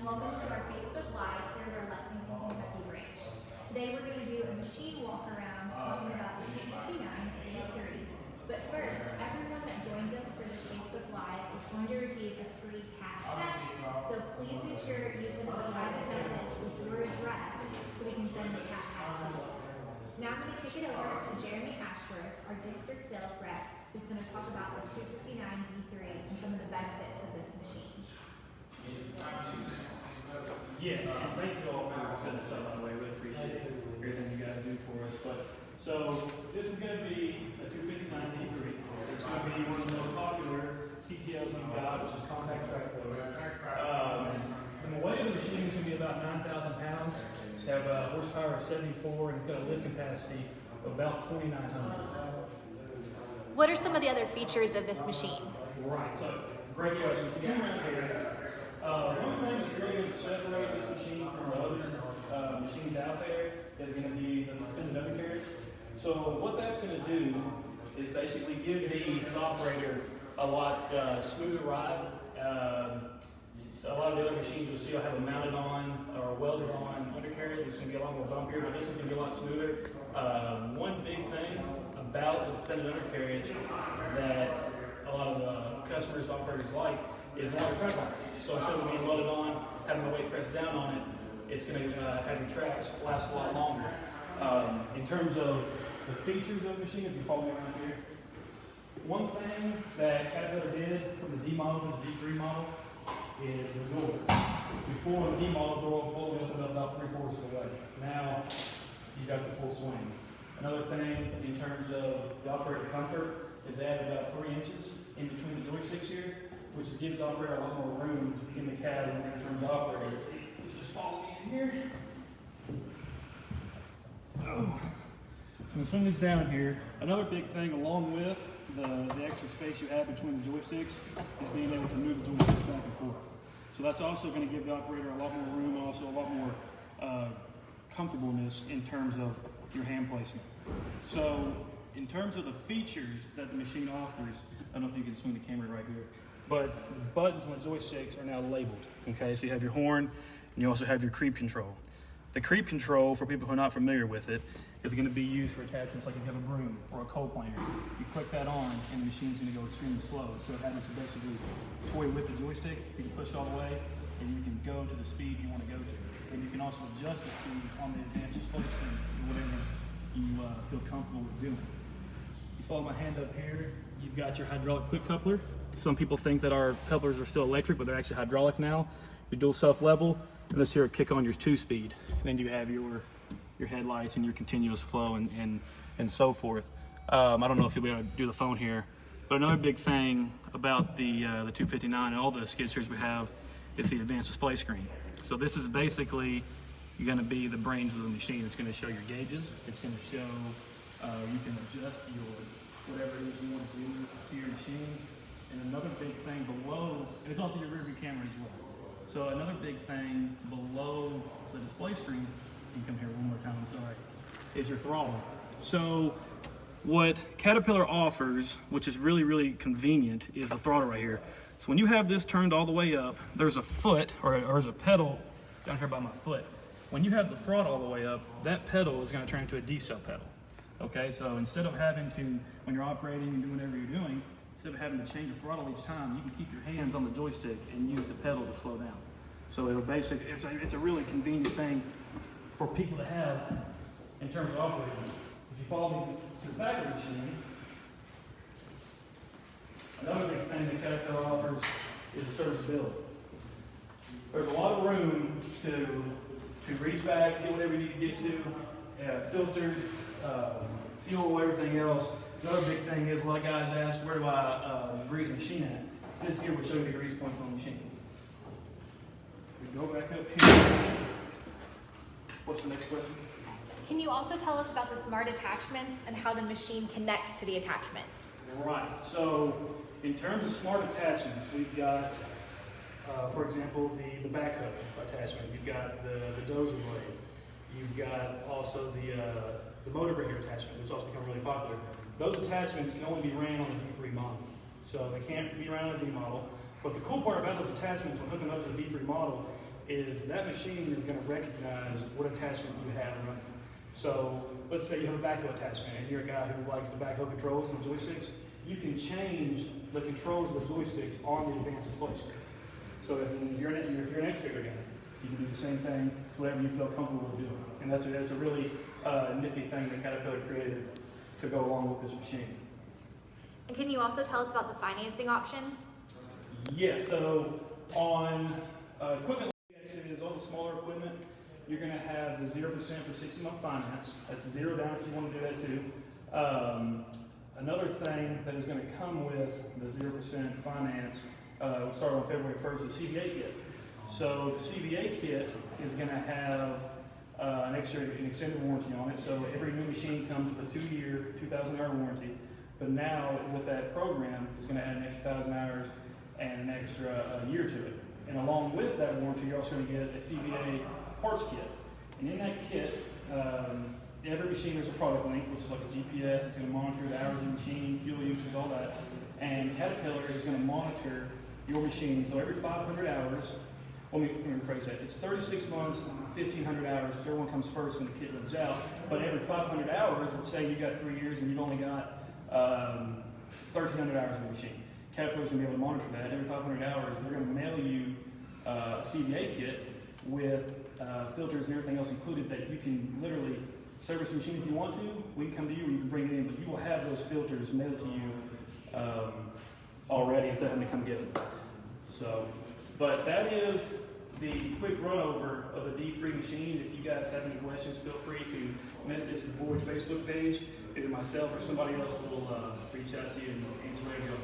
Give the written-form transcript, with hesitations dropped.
and welcome to our Facebook Live here at our Lexington, Kentucky branch. Today we're going to do a machine walk around talking about the 259 Day 3. But first, everyone that joins us for this Facebook Live is going to receive a free cat hat. So please make sure you send us a private message with your address so we can send the cat hat to you. Now I'm going to kick it over to Jeremy Ashworth, our district sales rep, who's going to talk about the 259 D3 and some of the benefits of this machine. Yes, and thank you all for setting this up, by the way. I really appreciate everything you guys do for us. So this is going to be a 259 D3. It's going to be one of the most popular CTLs we've got, which is compact track loader. And the weight of the machine is going to be about 9,000 pounds. It's have a horsepower of 74, and it's got a lift capacity of about 2,900. What are some of the other features of this machine? Right, so great question. If you come around here, one thing that's really going to separate this machine from the other machines out there is going to be the suspended undercarriage. So what that's going to do is basically give the operator a lot smoother ride. So a lot of the other machines you'll see will have a mounted on or welded on undercarriage. It's going to be a lot more bumpier, but this one's going to be a lot smoother. One big thing about the suspended undercarriage that a lot of customers, operators like is a lot of track life. So instead of being loaded on, having the weight pressed down on it, it's going to have your tracks last a lot longer. In terms of the features of the machine, if you follow me around here, one thing that Caterpillar did from the D model to the D3 model is the door. Before the D model door only opened up about 3/4 of the way. Now you've got the full swing. Another thing in terms of the operator comfort is they added about 3 inches in between the joysticks here, which gives the operator a lot more room in the cabin in terms of operating. Just follow me in here. Oh. So I'm swing this down here. Another big thing along with the extra space you have between the joysticks is being able to move the joysticks back and forth. So that's also going to give the operator a lot more room and also a lot more comfortableness in terms of your hand placement. So in terms of the features that the machine offers, I don't know if you can swing the camera right here, but the buttons on the joysticks are now labeled. Okay, so you have your horn and you also have your creep control. The creep control, for people who are not familiar with it, is going to be used for attachments like if you have a broom or a coal planer. You click that on and the machine's going to go extremely slow. So having to basically toy with the joystick, you can push it all the way and you can go to the speed you want to go to. And you can also adjust the speed on the advanced display screen to whatever you feel comfortable with doing. You follow my hand up here, you've got your hydraulic quick coupler. Some people think that our couplers are still electric, but they're actually hydraulic now. Your dual self-level, and this here will kick on your 2-speed. Then you have your headlights and your continuous flow and so forth. I don't know if you'll be able to do the phone here, but another big thing about the 259 and all the skid steers we have is the advanced display screen. So this is basically going to be the brains of the machine. It's going to show your gauges. It's going to show you can adjust your whatever it is you want to do to your machine. And another big thing below, and it's also your rear view camera as well. So another big thing below the display screen, you can come here one more time, I'm sorry, is your throttle. So what Caterpillar offers, which is really, really convenient, is the throttle right here. So when you have this turned all the way up, there's a foot, or there's a pedal down here by my foot. When you have the throttle all the way up, that pedal is going to turn into a decel pedal. Okay, so instead of having to, when you're operating and doing whatever you're doing, instead of having to change the throttle each time, you can keep your hands on the joystick and use the pedal to slow down. So it'll basically, it's a really convenient thing for people to have in terms of operating. If you follow me to the back of the machine, another big thing that Caterpillar offers is the serviceability. There's a lot of room to reach back, get whatever you need to get to, filters, fuel, everything else. Another big thing is a lot of guys ask, where do I grease the machine at? This here will show you the grease points on the machine. We go back up here. What's the next question? Can you also tell us about the smart attachments and how the machine connects to the attachments? Right, so in terms of smart attachments, we've got, for example, the backhoe attachment. You've got the dozer blade. You've got also the motor breaker attachment, which has also become really popular. Those attachments can only be ran on the D3 model. So they can't be ran on a D model. But the cool part about those attachments when hooking up to the D3 model is that machine is going to recognize what attachment you have running. So let's say you have a backhoe attachment and you're a guy who likes the backhoe controls and the joysticks. You can change the controls of the joysticks on the advanced display screen. So if you're an excavator guy, you can do the same thing, whatever you feel comfortable with doing. And that's a really nifty thing that Caterpillar created to go along with this machine. And can you also tell us about the financing options? Yes, so on equipment like this, all the smaller equipment, you're going to have the 0% for 60-month finance. That's zero down if you want to do that too. Another thing that is going to come with the 0% finance, we'll start on February 1st, is the CVA kit. So the CVA kit is going to have an extended warranty on it. So every new machine comes with a 2-year, 2,000-hour warranty. But now with that program, it's going to add an extra 1,000 hours and an extra year to it. And along with that warranty, you're also going to get a CVA parts kit. And in that kit, every machine has a product link, which is like a GPS. It's going to monitor the hours of the machine, fuel usage, all that. And Caterpillar is going to monitor your machine. So every 500 hours, let me rephrase that. It's 36 months, 1,500 hours, whichever one comes first when the kit runs out. But every 500 hours, let's say you got 3 years and you've only got 1,300 hours in the machine. Caterpillar's going to be able to monitor that. Every 500 hours, they're going to mail you a CVA kit with filters and everything else included that you can literally service the machine if you want to. We can come to you or you can bring it in, but you will have those filters mailed to you already instead of having to come get them. So, but that is the quick run over of the D3 machine. If you guys have any questions, feel free to message the board Facebook page. Either myself or somebody else will reach out to you and answer any of your